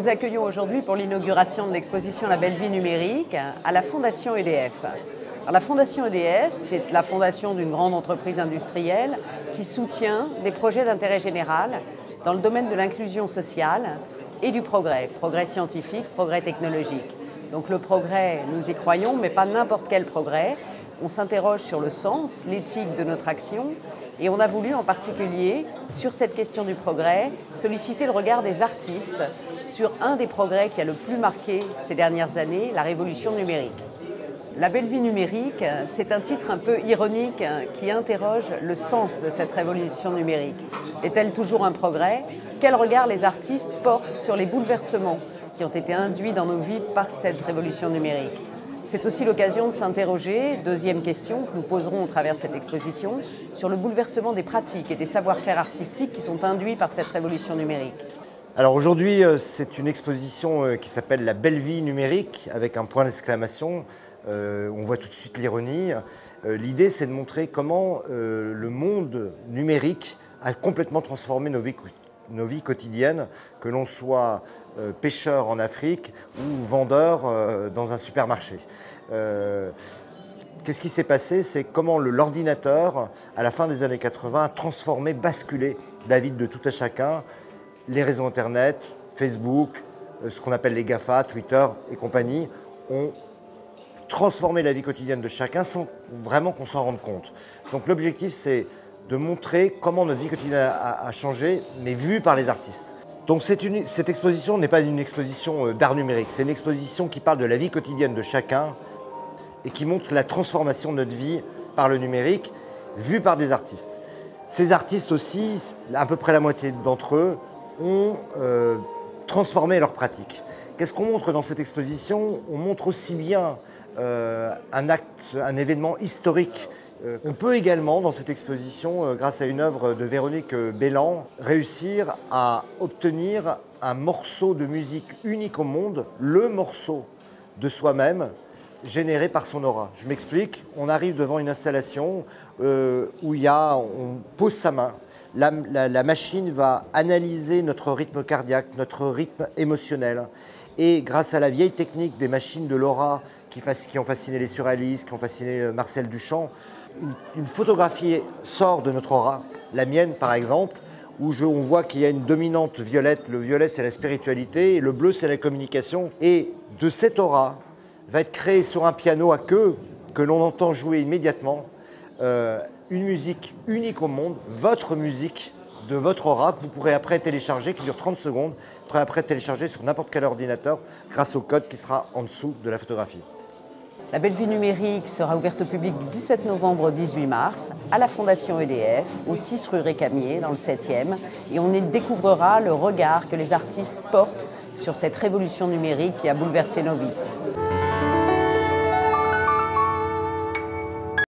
vous accueillons aujourd'hui pour l'inauguration de l'exposition La Belle Vie numérique à la Fondation EDF. Alors, la Fondation EDF, c'est la fondation d'une grande entreprise industrielle qui soutient des projets d'intérêt général dans le domaine de l'inclusion sociale et du progrès scientifique, progrès technologique. Donc le progrès, nous y croyons, mais pas n'importe quel progrès. On s'interroge sur le sens, l'éthique de notre action, et on a voulu en particulier, sur cette question du progrès, solliciter le regard des artistes sur un des progrès qui a le plus marqué ces dernières années, la révolution numérique. La Belle Vie numérique, c'est un titre un peu ironique qui interroge le sens de cette révolution numérique. Est-elle toujours un progrès? Quel regard les artistes portent sur les bouleversements qui ont été induits dans nos vies par cette révolution numérique? C'est aussi l'occasion de s'interroger, deuxième question que nous poserons au travers de cette exposition, sur le bouleversement des pratiques et des savoir-faire artistiques qui sont induits par cette révolution numérique. Alors aujourd'hui, c'est une exposition qui s'appelle La Belle Vie numérique, avec un point d'exclamation. On voit tout de suite l'ironie. L'idée, c'est de montrer comment le monde numérique a complètement transformé nos vies quotidiennes, que l'on soit pêcheur en Afrique ou vendeur dans un supermarché. Qu'est-ce qui s'est passé? C'est comment l'ordinateur, à la fin des années 80, a transformé, basculé la vie de tout un chacun, les réseaux Internet, Facebook, ce qu'on appelle les GAFA, Twitter et compagnie, ont transformé la vie quotidienne de chacun sans vraiment qu'on s'en rende compte. Donc l'objectif, c'est de montrer comment notre vie quotidienne a changé, mais vue par les artistes. Donc cette exposition n'est pas une exposition d'art numérique, c'est une exposition qui parle de la vie quotidienne de chacun et qui montre la transformation de notre vie par le numérique, vue par des artistes. Ces artistes aussi, à peu près la moitié d'entre eux, ont transformé leurs pratiques. Qu'est-ce qu'on montre dans cette exposition? On montre aussi bien un événement historique. On peut également, dans cette exposition, grâce à une œuvre de Véronique Bellan, réussir à obtenir un morceau de musique unique au monde, le morceau de soi-même, généré par son aura. Je m'explique, on arrive devant une installation où on pose sa main. La machine va analyser notre rythme cardiaque, notre rythme émotionnel. Et grâce à la vieille technique des machines de l'aura qui ont fasciné les surréalistes, qui ont fasciné Marcel Duchamp, une photographie sort de notre aura, la mienne par exemple, où on voit qu'il y a une dominante violette. Le violet, c'est la spiritualité, et le bleu, c'est la communication. Et de cette aura va être créée sur un piano à queue, que l'on entend jouer immédiatement, une musique unique au monde, votre musique de votre aura, que vous pourrez après télécharger, qui dure 30 secondes, vous pourrez après télécharger sur n'importe quel ordinateur, grâce au code qui sera en dessous de la photographie. La Belle Vie numérique sera ouverte au public du 17 novembre au 18 mars à la Fondation EDF, au 6 rue Récamier, dans le 7e. Et on y découvrira le regard que les artistes portent sur cette révolution numérique qui a bouleversé nos vies.